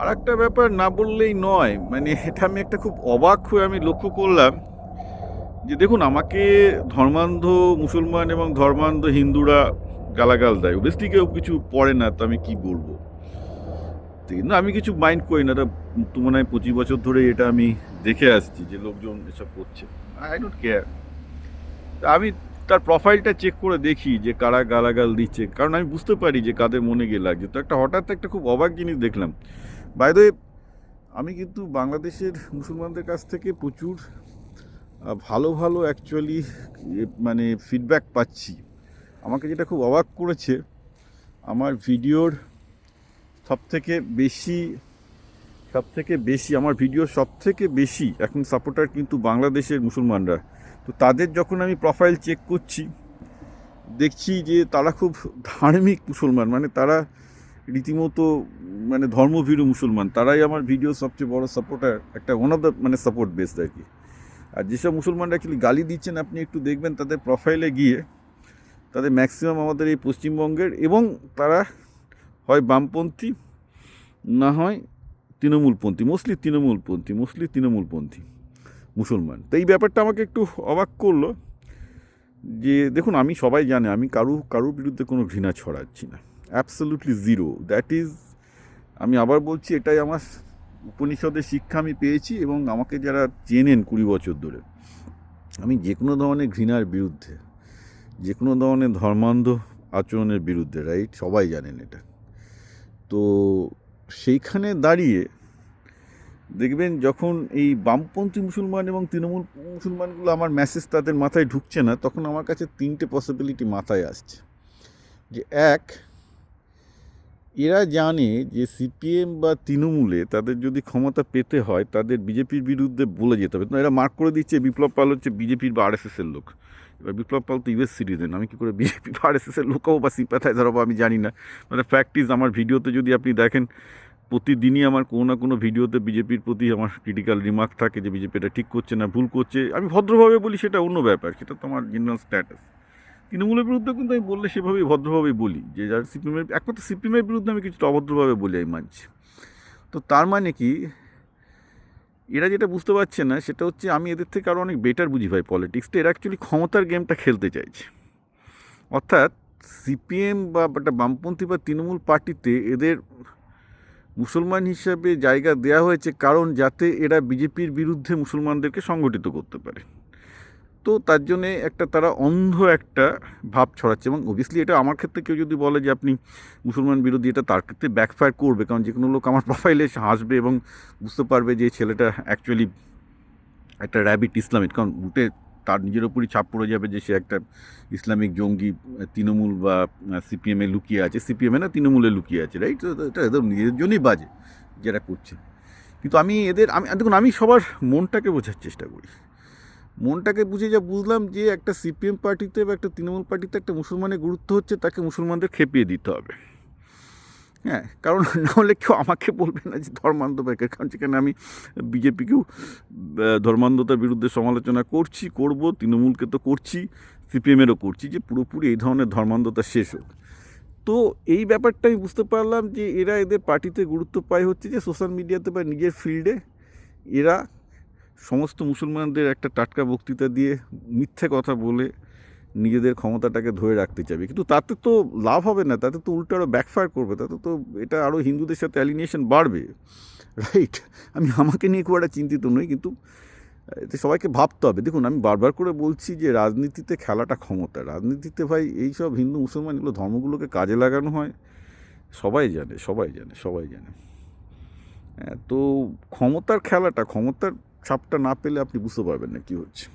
আর একটা ব্যাপার না বললেই নয়, মানে এটা আমি একটা খুব অবাক হয়ে আমি লক্ষ্য করলাম যে দেখুন, আমাকে ধর্মান্ধ মুসলমান এবং ধর্মান্ধ হিন্দুরা গালাগাল দেয়। ওবেসলি কেউ কিছু পড়ে না, তো আমি কি বলবো। কিন্তু আমি কিছু মাইন্ড করি না। এটা তো মনে হয় 25 বছর ধরে এটা আমি দেখে আসছি যে লোকজন এসব করছে। I don't care. আমি তার প্রোফাইলটা চেক করে দেখি যে কারা গালাগাল দিচ্ছে, কারণ আমি বুঝতে পারি যে কাদের মনে গিয়ে লাগছে। তো হঠাৎ একটা খুব অবাক জিনিস দেখলাম। বাই দ্য ওয়ে, আমি কিন্তু বাংলাদেশের মুসলমানদের কাছ থেকে প্রচুর ভালো ভালো অ্যাকচুয়ালি মানে ফিডব্যাক পাচ্ছি। আমাকে যেটা খুব অবাক করেছে, আমার ভিডিওর সবথেকে বেশি আমার ভিডিওর সবথেকে বেশি এখন সাপোর্টার কিন্তু বাংলাদেশের মুসলমানরা। তো তাদের যখন আমি প্রোফাইল চেক করছি, দেখছি যে তারা খুব ধার্মিক মুসলমান, মানে তারা রীতিমতো মানে ধর্মভীরু মুসলমান। তারাই আমার ভিডিও সবচেয়ে বড় সাপোর্টার, একটা ওয়ান অফ দ্য মানে সাপোর্ট বেসড আর কি। আর যেসব মুসলমানরা অ্যাকচুয়ালি গালি দিচ্ছেন, আপনি একটু দেখবেন তাদের প্রোফাইলে গিয়ে, তাদের ম্যাক্সিমাম আমাদের এই পশ্চিমবঙ্গের, এবং তারা হয় বামপন্থী, না হয় তৃণমূলপন্থী, মোস্টলি তৃণমূলপন্থী মুসলমান। তো এই ব্যাপারটা আমাকে একটু অবাক করলো যে দেখুন, আমি সবাই জানে আমি কারুর বিরুদ্ধে কোনো ঘৃণা ছড়াচ্ছি না, অ্যাবসলিউটলি জিরো। দ্যাট ইজ, আমি আবার বলছি, এটাই আমার উপনিষদের শিক্ষা আমি পেয়েছি। এবং আমাকে যারা চেনেন 20 বছর ধরে, আমি যে কোনো ধরনের ঘৃণার বিরুদ্ধে, যে কোনো ধরনের ধর্মান্ধ আচরণের বিরুদ্ধে, রাইট? সবাই জানেন এটা। তো সেইখানে দাঁড়িয়ে দেখবেন, যখন এই বামপন্থী মুসলমান এবং তৃণমূল মুসলমানগুলো আমার মেসেজ তাদের মাথায় ঢুকছে না, তখন আমার কাছে 3টে পসিবিলিটি মাথায় আসছে। যে এক, এরা জানে যে সিপিএম বা তৃণমূলে তাদের যদি ক্ষমতা পেতে হয়, তাদের বিজেপির বিরুদ্ধে বলে যেতে হবে। এরা মার্ক করে দিচ্ছে বিপ্লব পাল হচ্ছে বিজেপির বা আরএসএসের লোক। এবার বিপ্লব পাল তো ইউএস সিটিজেন, আমি কী করে বিজেপি বা আরএসএসের লোক হবো বা সিম্প্যাথাইজার হবো আমি জানি না। মানে ফ্যাক্ট ইজ, আমার ভিডিওতে যদি আপনি দেখেন, প্রতিদিনই আমার কোনো না কোনো ভিডিওতে বিজেপির প্রতি আমার ক্রিটিক্যাল রিমার্ক থাকে যে বিজেপি এটা ঠিক করছে না, ভুল করছে। আমি ভদ্রভাবে বলি, সেটা অন্য ব্যাপার, সেটা তো আমার জেনারেল স্ট্যাটাস। তৃণমূলের বিরুদ্ধে কিন্তু আমি বললে সেভাবেই ভদ্রভাবেই বলি, যে যার সিপিএমের, একমাত্র সিপিএমের বিরুদ্ধে আমি কিছুটা অভদ্রভাবে বলি, আমি মানছি। তো তার মানে কি, এরা যেটা বুঝতে পারছে না সেটা হচ্ছে, আমি এদের থেকে আরও অনেক বেটার বুঝি ভাই পলিটিক্সটা। এরা অ্যাকচুয়ালি ক্ষমতার গেমটা খেলতে চাইছে। অর্থাৎ সিপিএম বা একটা বামপন্থী বা তৃণমূল পার্টিতে এদের মুসলমান হিসাবে জায়গা দেওয়া হয়েছে, কারণ যাতে এরা বিজেপির বিরুদ্ধে মুসলমানদেরকে সংগঠিত করতে পারে। তো তার জন্যে একটা তারা অন্ধ একটা ভাব ছড়াচ্ছে। এবং অবভিয়াসলি এটা আমার ক্ষেত্রে কেউ যদি বলে যে আপনি মুসলমান বিরোধী, এটা তার ক্ষেত্রে ব্যাকফায়ার করবে, কারণ যে কোনো লোক আমার প্রোফাইলে এসে হাসবে এবং বুঝতে পারবে যে ছেলেটা অ্যাকচুয়ালি একটা র্যাবিট ইসলামিক, কারণ উল্টে তার নিজের ওপরই ছাপ পড়ে যাবে যে সে একটা ইসলামিক জঙ্গি, তৃণমূল বা সিপিএমে লুকিয়ে আছে, সিপিএমে না তৃণমূলে লুকিয়ে আছে, রাইট? তো এটা এদের নিজের জন্যই বাজে যারা করছে। কিন্তু আমি দেখুন, আমি সবার মনটাকে বোঝার চেষ্টা করি। মনটাকে বুঝে যা বুঝলাম যে একটা সিপিএম পার্টিতে বা একটা তৃণমূল পার্টিতে একটা মুসলমানের গুরুত্ব হচ্ছে, তাকে মুসলমানদের খেপিয়ে দিতে হবে। হ্যাঁ, কারণ নাহলে কেউ আমাকে বলবে না যে ধর্মান্ধ ব্যাকের, কারণ সেখানে আমি বিজেপিকেও ধর্মান্ধতার বিরুদ্ধে সমালোচনা করব, তৃণমূলকে তো করছি, সিপিএমেরও করছি, যে পুরোপুরি এই ধরনের ধর্মান্ধতা শেষ হোক। তো এই ব্যাপারটা আমি বুঝতে পারলাম যে এরা এদের পার্টিতে গুরুত্ব পায় হচ্ছে যে সোশ্যাল মিডিয়াতে বা নিজের ফিল্ডে এরা সমস্ত মুসলমানদের একটা টাটকা বক্তৃতা দিয়ে, মিথ্যে কথা বলে নিজেদের ক্ষমতাটাকে ধরে রাখতে চাইবে। কিন্তু তাতে তো লাভ হবে না, তাতে তো উল্টো আরও ব্যাকফায়ার করবে, তাতে তো এটা আরও হিন্দুদের সাথে অ্যালিনিয়েশন বাড়বে, রাইট? আমি আমাকে নিয়ে খুব একটা চিন্তিত নই, কিন্তু এতে সবাইকে ভাবতে হবে। দেখুন, আমি বারবার করে বলছি যে রাজনীতিতে খেলাটা ক্ষমতা। রাজনীতিতে ভাই এইসব হিন্দু মুসলমান এগুলো ধর্মগুলোকে কাজে লাগানো হয়, সবাই জানে। হ্যাঁ, তো ক্ষমতার খেলাটা, ক্ষমতার ছাপটা না পেলে আপনি বুঝতে পারবেন না কী হচ্ছে।